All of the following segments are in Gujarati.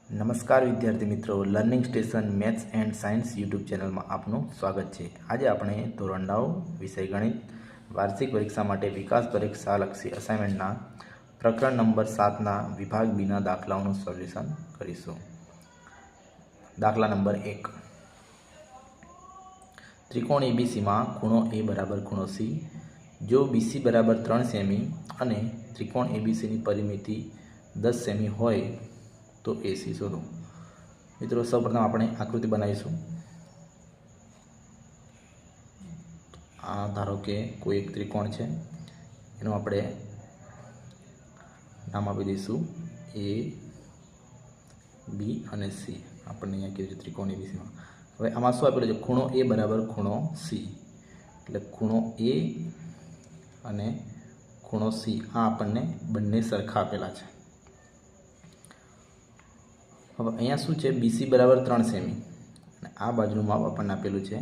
નમસ્કાર વિદ્યાર્થી મિત્રો, learning station maths and science YouTube ચેનલમાં આપનું સ્વાગત છે। આજે આપણે ધોરણ 9 વિષય ગણિત વાર્ષિક પરીક્ષા માટે વિકાસ પરીક્ષાલક્ષી અસાઇનમેન્ટના પ્રકરણ નંબર 7ના વિભાગ બીના દાખલાઓનું સોલ્યુશન કરીશું। દાખલા નંબર 1, ત્રિકોણ એબીસીમાં ખૂણો એ બરાબર ખૂણો સી જો બીસી બરાબર 3 સેમી અને ત્રિકોણ એબીસીની પરિમિતિ 10 સેમી હોય તો એસી શોધો। મિત્રો, સૌપ્રથમ આપણે આકૃતિ બનાવીશું। આ ધારો કે કોઈ એક ત્રિકોણ છે, એનું આપણે નામ આપી દઈશું એ બી અને સી। આપણને અહીંયા કીધું ત્રિકોણ એબીસીમાં। હવે આમાં શું આપેલું છે? ખૂણો એ બરાબર ખૂણો સી, એટલે ખૂણો એ અને ખૂણો સી આ આપણને બંને સરખા આપેલા છે। હવે અહીંયા શું છે? બીસી બરાબર 3 સેમી અને આ બાજુનું માપ આપણને આપેલું છે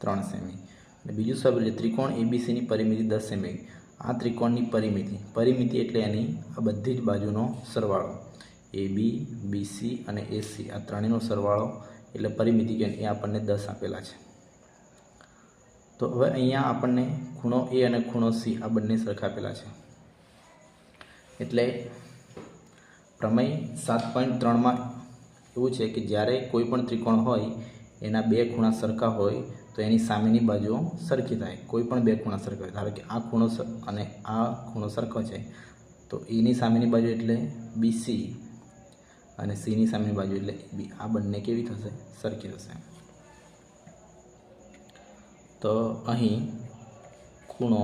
3 સેમી અને બીજું શું આપેલું છે? ત્રિકોણ એબીસીની પરિમિતિ 10 સેમી। આ ત્રિકોણની પરિમિતિ એટલે એની આ બધી જ બાજુનો સરવાળો, એ બી, બીસી અને એસી આ ત્રણેયનો સરવાળો એટલે પરિમિતિ કે એ આપણને 10 આપેલા છે। તો હવે અહીંયા આપણને ખૂણો એ અને ખૂણો સી આ બંને સરખા આપેલા છે, એટલે પ્રમેય 7.3માં એવું છે કે જ્યારે કોઈ પણ ત્રિકોણ હોય એના બે ખૂણા સરખા હોય તો એની સામેની બાજુઓ સરખી થાય। કોઈ પણ બે ખૂણા સરખા હોય, ધારો કે આ ખૂણો અને આ ખૂણો સરખો છે તો એની સામેની બાજુ એટલે બીસી અને સીની સામેની બાજુ એટલે બી, આ બંને કેવી થશે? સરખી થશે। તો અહીં ખૂણો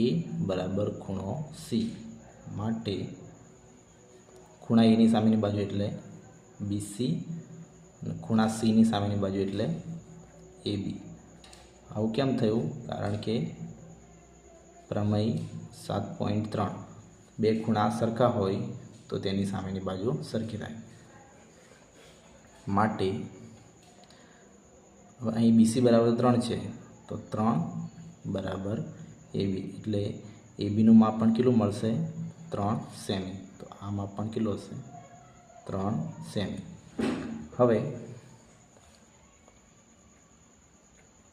એ બરાબર ખૂણો સી માટે ખૂણા એની સામેની બાજુ એટલે બીસી અને ખૂણા સીની સામેની બાજુ એટલે એ બી। આવું કેમ થયું? કારણ કે પ્રમેય 7.3 બે ખૂણા સરખા હોય તો તેની સામેની બાજુ સરખી થાય માટે હવે અહીં બીસી બરાબર 3 છે તો 3 બરાબર એ બી, એટલે એ બીનું માપ પણ કેટલું મળશે? 3 સેમી। તો આ માપ પણ કેટલું હશે? 3 સેમી। હવે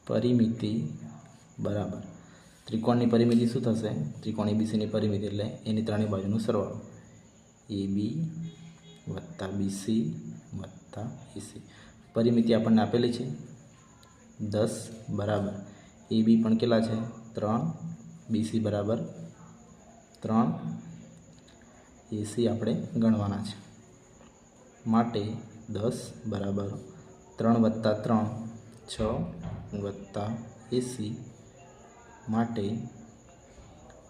પરિમિતિ બરાબર ત્રિકોણની પરિમિતિ શું થશે? ત્રિકોણ એબીસીની પરિમિતિ એટલે એની ત્રણેય બાજુનો સરવાળો, એ બી વત્તા બીસી વત્તા એસી। પરિમિતિ આપણને આપેલી છે 10 બરાબર એ બી પણ કેટલા છે? 3, બીસી બરાબર 3, એસી આપણે ગણવાના છે માટે 10 બરાબર 3 વત્તા 3 6 વત્તા એસી માટે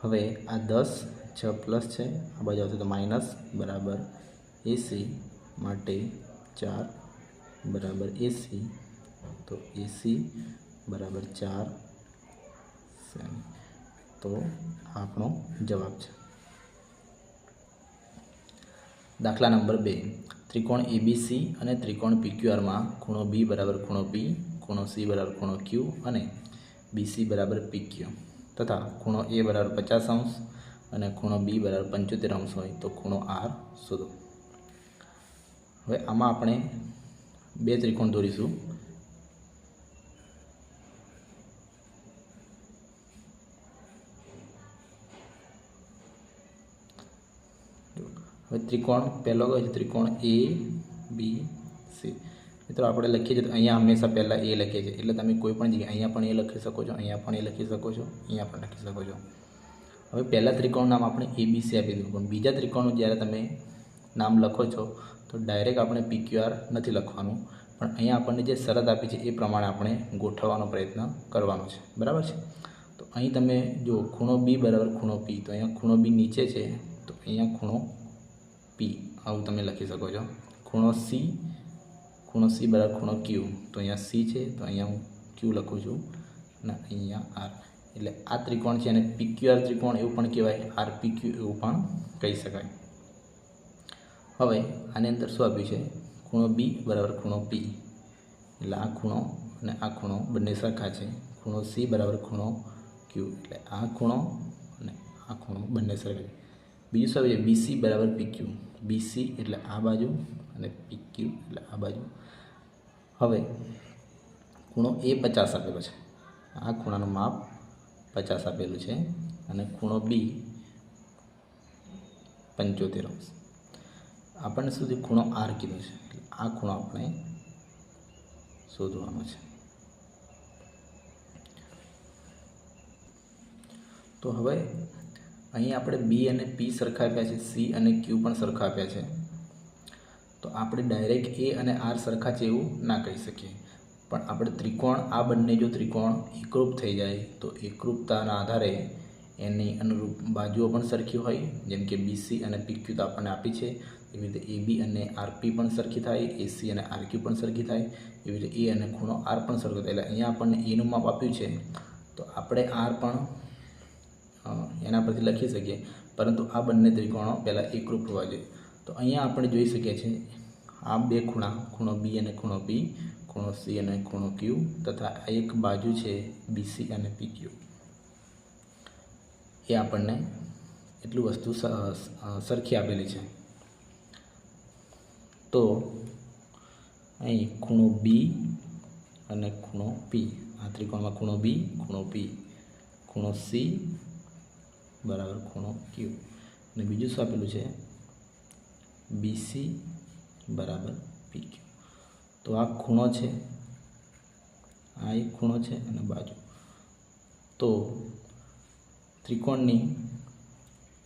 હવે આ 10 6 પ્લસ છે, આ બાજુ આવશે તો માઇનસ બરાબર એસી માટે 4 બરાબર એસી, તો એસી બરાબર 4 સેમી। તો આપણો જવાબ છે। દાખલા નંબર 2, ત્રિકોણ એબીસી અને ત્રિકોણ પીક્યુઆરમાં ખૂણો બી બરાબર ખૂણો પી, ખૂણો સી બરાબર ખૂણો ક્યુ અને બીસી બરાબર પીક્યુ તથા ખૂણો એ બરાબર 50° અને ખૂણો બી બરાબર 75° હોય તો ખૂણો આર શોધો। હવે આમાં આપણે બે ત્રિકોણ દોરીશું। હવે ત્રિકોણ પહેલો કયો છે? ત્રિકોણ એ બી સી। મિત્રો, આપણે લખીએ છીએ તો અહીંયા હંમેશા પહેલાં એ લખીએ છીએ, એટલે તમે કોઈ પણ જગ્યાએ અહીંયા પણ એ લખી શકો છો, અહીંયા પણ એ લખી શકો છો, અહીંયા પણ લખી શકો છો। હવે પહેલાં ત્રિકોણનું નામ આપણે એબીસી આપી દીધું, પણ બીજા ત્રિકોણનું જ્યારે તમે નામ લખો છો તો ડાયરેક્ટ આપણે પીક્યુઆર નથી લખવાનું, પણ અહીંયા આપણને જે શરત આપી છે એ પ્રમાણે આપણે ગોઠવવાનો પ્રયત્ન કરવાનો છે, બરાબર છે? તો અહીં તમે જો ખૂણો બી બરાબર ખૂણો પી, તો અહીંયા ખૂણો બી નીચે છે તો અહીંયા ખૂણો પી આવું તમે લખી શકો છો। ખૂણો સી બરાબર ખૂણો ક્યુ, તો અહીંયા સી છે તો અહીંયા હું ક્યુ લખું છું અને અહીંયા આર, એટલે આ ત્રિકોણ છે અને પીક્યુઆર ત્રિકોણ એવું પણ કહેવાય, આર પીક્યુ એવું પણ કહી શકાય। હવે આની અંદર શું આપ્યું છે? ખૂણો બી બરાબર ખૂણો પી, એટલે આ ખૂણો અને આ ખૂણો બંને સરખા છે। ખૂણો સી બરાબર ખૂણો ક્યુ, એટલે આ ખૂણો અને આ ખૂણો બંને સરખા છે। બીજું શું આવે છે? બીસી બરાબર પીક્યુ, BC એટલે આ બાજુ અને PQ એટલે આ બાજુ. હવે ખૂણો A 50 આપેલો છે, આ ખૂણાનું માપ 50 આપેલું છે અને ખૂણો B 75 આપણને સુધી ખૂણો R કીધો છે, એટલે આ ખૂણો આપણે શોધવાનો છે. તો હવે અહીં આપણે B અને P સરખા આપ્યા છે, C અને Q પણ સરખા આપ્યા છે. તો આપણે ડાયરેક્ટ A અને R સરખા છે એવું ના કહી શકીએ, પણ આપણે ત્રિકોણ, આ બંને જો ત્રિકોણ એકરૂપ થઈ જાય તો એકરૂપતાના આધારે એની અનુરૂપ બાજુઓ પણ સરખી હોય, જેમ કે BC અને PQ તો આપણને આપી છે, એવી રીતે AB અને RP પણ સરખી થાય, AC અને RQ પણ સરખી થાય, એવી રીતે A અને ખૂણો R પણ સરખો થાય. એટલે અહીંયા આપણને Aનું માપ આપ્યું છે તો આપણે R પણ એના પરથી લખી શકીએ, પરંતુ આ બંને ત્રિકોણો પહેલાં એકરૂપ હોવા જોઈએ. તો અહીંયા આપણે જોઈ શકીએ છીએ આ બે ખૂણા, ખૂણો B અને ખૂણો P, ખૂણો C અને ખૂણો Q, તથા આ એક બાજુ છે BC અને PQ. એ આપણને એટલું વસ્તુ સરખી આપેલી છે. તો અહીં ખૂણો B અને ખૂણો P, આ ત્રિકોણમાં ખૂણો B, ખૂણો P, ખૂણો C બરાબર ખૂણો Q, અને બીજું શું આપેલું છે BC બરાબર PQ. તો આ ખૂણો છે, આ એક ખૂણો છે અને બાજુ. તો ત્રિકોણની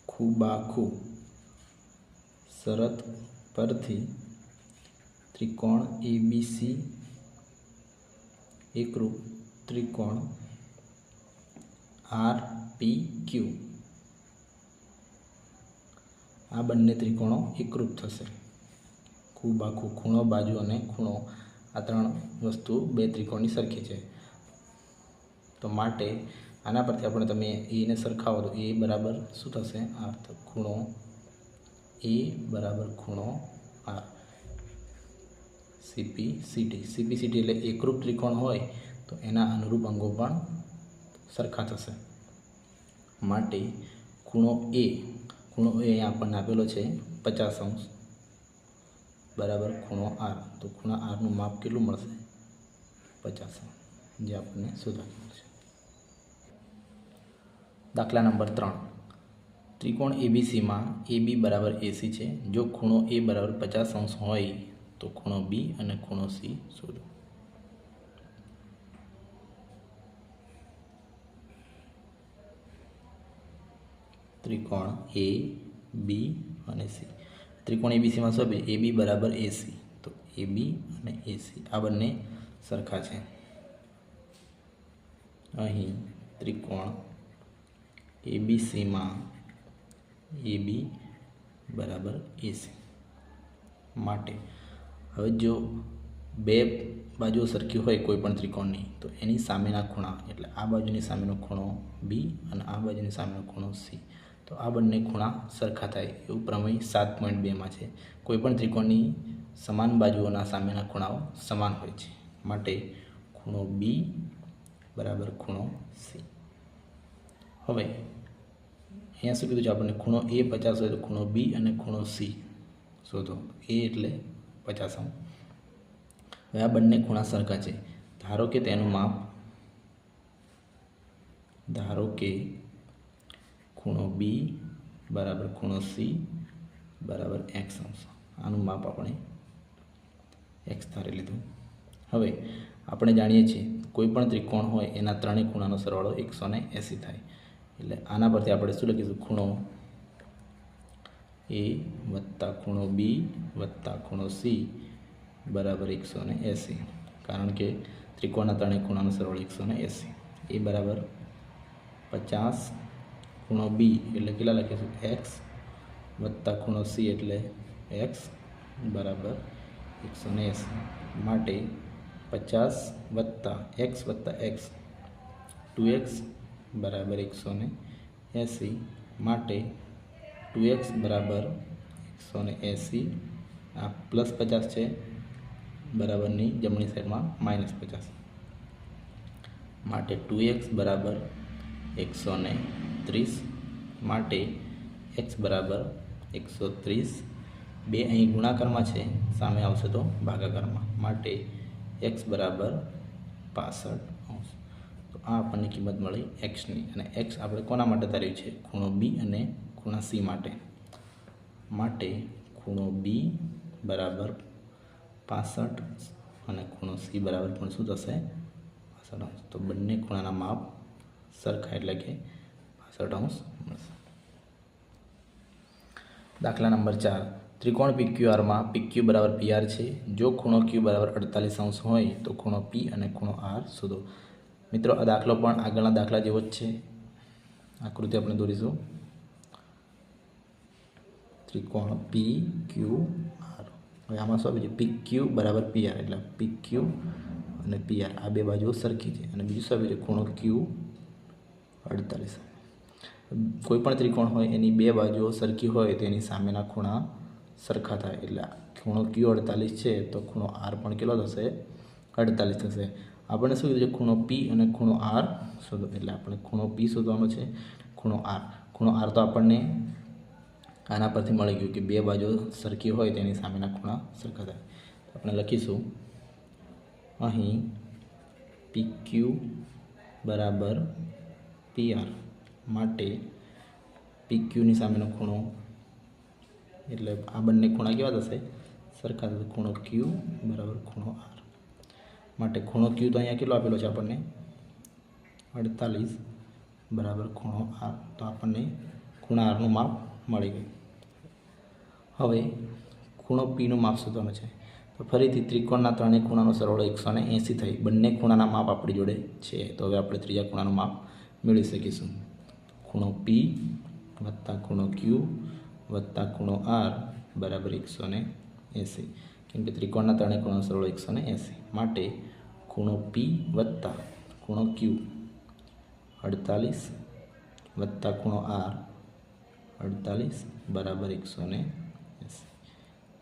ખૂબાખૂ શરત પરથી ત્રિકોણ ABC એકરૂપ ત્રિકોણ RPQ, આ બંને ત્રિકોણો એકરૂપ થશે. ખૂબાખૂ, ખૂણો, બાજુ અને ખૂણો, આ ત્રણ વસ્તુ બે ત્રિકોણની સરખી છે. તો માટે આના પરથી આપણે તમે એને સરખાવો તો A બરાબર શું થશે R. તો ખૂણો A બરાબર ખૂણો R. CPCT એટલે એકરૂપ ત્રિકોણ હોય તો એના અનુરૂપ અંગો પણ સરખા થશે. માટે ખૂણો A અહીંયા આપણને આપેલો છે 50° બરાબર ખૂણો R. તો ખૂણા Rનું માપ કેટલું મળશે 50°, જે આપણને શોધવાનું છે. દાખલા નંબર 3, ત્રિકોણ ABCમાં AB બરાબર AC છે. જો ખૂણો A બરાબર 50° હોય તો ખૂણો B અને ખૂણો C શોધો. ત્રિકોણ A, B અને C. ત્રિકોણ ABCમાં શું આપે AB બરાબર AC, તો AB અને AC આ બંને સરખા છે. અહીં ત્રિકોણ ABCમાં AB બરાબર AC માટે હવે જો બે બાજુઓ સરખી હોય કોઈ પણ ત્રિકોણની તો એની સામેના ખૂણા, એટલે આ બાજુની સામેનો ખૂણો B અને આ બાજુની સામેનો ખૂણો C, તો આ બંને ખૂણા સરખા થાય એવું પ્રમેય 7.2માં છે. કોઈપણ ત્રિકોણની સમાન બાજુઓના સામેના ખૂણાઓ સમાન હોય છે. માટે ખૂણો B બરાબર ખૂણો C. હવે અહીંયા શું કીધું છે આપણને, ખૂણો A 50 હોય તો ખૂણો B અને ખૂણો C શોધો. A એટલે 50°. હવે આ બંને ખૂણા સરખા છે. ધારો કે તેનું માપ, ધારો કે ખૂણો B બરાબર ખૂણો C બરાબર x અંશ, આનું માપ આપણે x ધારી લીધું. હવે આપણે જાણીએ છીએ કોઈ પણ ત્રિકોણ હોય એના ત્રણેય ખૂણાનો સરવાળો 180 થાય. એટલે આના પરથી આપણે શું લખીશું, ખૂણો A વત્તા ખૂણો B વત્તા ખૂણો C બરાબર 180, કારણ કે ત્રિકોણના ત્રણેય ખૂણાનો સરવાળો 180. A બરાબર 50, ખૂણો B એટલે કેટલા લખીશું x વત્તા ખૂણો C એટલે x બરાબર 180. માટે 50 વત્તા x 2x બરાબર 180. માટે 2x બરાબર 180. આ +50 છે, બરાબરની જમણી સાઈડમાં -50. માટે 2x બરાબર 130. માટે x બરાબર 130 2 અહીં ગુણાકારમાં છે, સામે આવશે તો ભાગાકારમાં, માટે x બરાબર 65°. તો આ આપણને કિંમત મળી એક્સની, અને એક્સ આપણે કોના માટે ધાર્યું છે? ખૂણો બી અને ખૂણા સી માટે. માટે ખૂણો બી બરાબર 65 અને ખૂણો સી બરાબર પણ શું થશે? 65°. તો બંને ખૂણાના માપ સરખા એટલે કે 65° મળશે. દાખલા નંબર 4. ત્રિકોણ PQRમાં PQ બરાબર PR છે. જો ખૂણો Q બરાબર 48° હોય તો ખૂણો P અને ખૂણો R શોધો. મિત્રો, આ દાખલો પણ આગળના દાખલા જેવો જ છે. આકૃતિ આપણે દોરીશું. ત્રિકોણ PQR. હવે આમાં શું આપ્યું છે? PQ બરાબર PR, એટલે PQ અને PR આ બે બાજુઓ સરખી છે. અને બીજું શું આપ્યું છે? ખૂણો Q 48. કોઈ પણ ત્રિકોણ હોય એની બે બાજુઓ સરખી હોય તો એની સામેના ખૂણા સરખા થાય. એટલે ખૂણો Q 48 છે તો ખૂણો R પણ કેટલો થશે? 48 થશે. આપણે શું કીધું છે? ખૂણો P અને ખૂણો R શોધો. એટલે આપણે ખૂણો P શોધવાનો છે, ખૂણો R તો આપણને આના પરથી મળી ગયું કે બે બાજુ સરખી હોય તેની સામેના ખૂણા સરખા થાય. આપણે લખીશું અહીં PQ બરાબર PR, માટે PQની સામેનો ખૂણો, એટલે આ બંને ખૂણા કેવા થશે? સરખા થશે. ખૂણો Q બરાબર ખૂણો R, માટે ખૂણો Q તો અહીંયા કેટલો આપેલો છે આપણને? 48 બરાબર ખૂણો R. તો આપણને ખૂણા Rનું માપ મળી ગયું. હવે ખૂણો Pનું માપ શોધવાનું છે. તો ફરીથી ત્રિકોણના ત્રણેય ખૂણાનો સરવાળો 180 થઈ. બંને ખૂણાના માપ આપણી જોડે છે. તો હવે આપણે ત્રીજા ખૂણાનું માપ મેળવી શકીશું. ખૂણો P વત્તા ખૂણો Q વત્તા ખૂણો R બરાબર 180. કેમ કે ત્રિકોણના ત્રણેય ખૂણાનો સરવાળો 180. માટે ખૂણો P વત્તા ખૂણો Q 48 વત્તા ખૂણો R 48 બરાબર 180.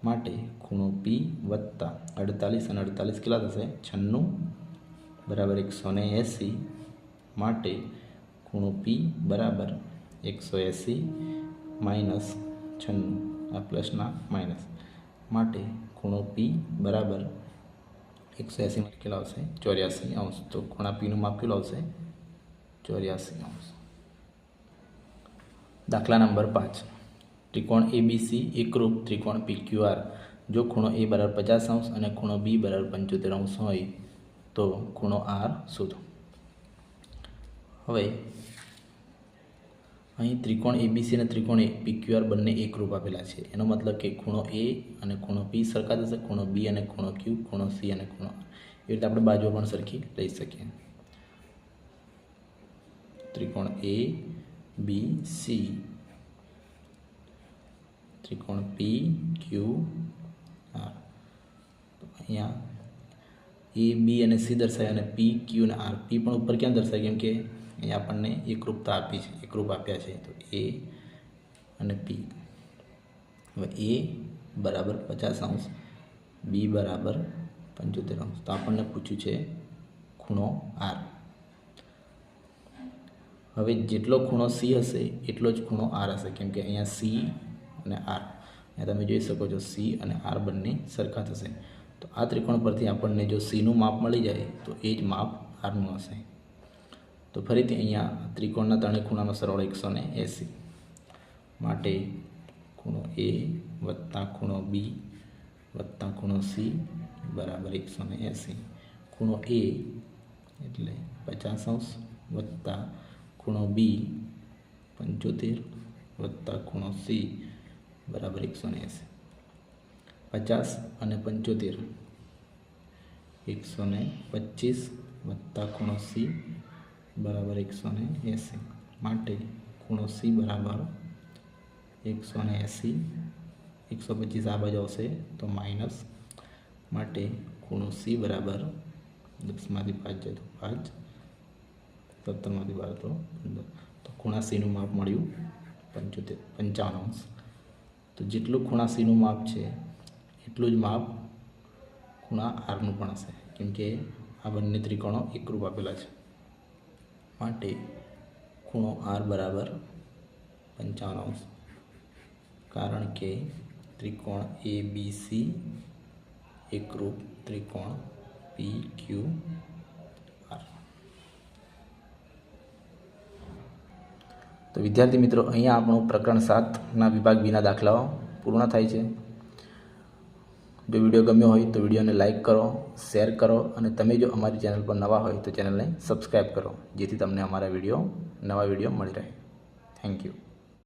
માટે ખૂણો P વત્તા 48 અને 48 કેટલા થશે? 96 બરાબર 180. માટે ખૂણો P બરાબર 180 માઇનસ 96, આ પ્લસના માઇનસ. માટે ખૂણો P બરાબર 180 માં કેટલા આવશે? 84°. તો ખૂણા Pનું માપ કેટલું આવશે? 84°. દાખલા નંબર 5. ત્રિકોણ ABC એકરૂપ ત્રિકોણ PQR. જો ખૂણો A બરાબર 50° અને ખૂણો B બરાબર 75° હોય તો ખૂણો R શોધો. હવે અહીં ત્રિકોણ ABC અને ત્રિકોણ PQR બંને એકરૂપ આપેલા છે. એનો મતલબ કે ખૂણો A અને ખૂણો P સરખા થશે, ખૂણો B અને ખૂણો Q, ખૂણો C અને ખૂણો R. એ રીતે આપણે બાજુઓ પણ સરખી લઈ શકીએ. ત્રિકોણ ABC, ત્રિકોણ PQR. તો અહીંયા A, B અને C દર્શાવ્યા અને P, Q અને R. P પણ ઉપર ક્યાં દર્શાવ્યા? કેમ કે અહીંયા આપણને એકરૂપતા આપી છે, એકરૂપ આપ્યા છે. તો A અને P. હવે A બરાબર 50°, B બરાબર 75°. તો આપણને પૂછ્યું છે ખૂણો R. હવે જેટલો ખૂણો C હશે એટલો જ ખૂણો R હશે. કેમ કે અહીંયા C અને R, અહીંયા તમે જોઈ શકો છો C અને R બંને સરખા થશે. તો આ ત્રિકોણ પરથી આપણને જો Cનું માપ મળી જાય તો એ જ માપ Rનું હશે. તો ફરીથી અહીંયા ત્રિકોણના ત્રણેય ખૂણાનો સરવાળો 180. માટે ખૂણો A વત્તા ખૂણો B વત્તા ખૂણો C બરાબર 180. ખૂણો A એટલે 50° વત્તા ખૂણો B 75 વત્તા ખૂણો C બરાબર 180. 50 અને 75 125 વત્તા ખૂણો C બરાબર 180. માટે ખૂણો C બરાબર 180. 125 આ બાજુ આવશે તો માઇનસ. માટે ખૂણો C બરાબર 10માંથી 5 જાય તો 5, 17માંથી 12 તો 15. તો ખૂણા Cનું માપ મળ્યું 55°. તો જેટલું ખૂણા Cનું માપ છે એટલું જ માપ ખૂણા Rનું પણ હશે. કેમ કે આ બંને ત્રિકોણો એકરૂપ આપેલા છે. માટે ખૂણો R બરાબર 55°. કારણ કે ત્રિકોણ ABC એકરૂપ ત્રિકોણ PQR। તો વિદ્યાર્થી મિત્રો, અહીંયા આપણું પ્રકરણ 7ના વિભાગ બીના દાખલાઓ પૂર્ણ થાય છે। જો વિડીયો ગમ્યો હોય તો વિડીયોને લાઇક કરો, શેર કરો અને તમે જો અમારી ચેનલ પર નવા હોય તો ચેનલને સબસ્ક્રાઈબ કરો, જેથી તમને અમારા નવા વિડીયો મળી રહે। Thank you.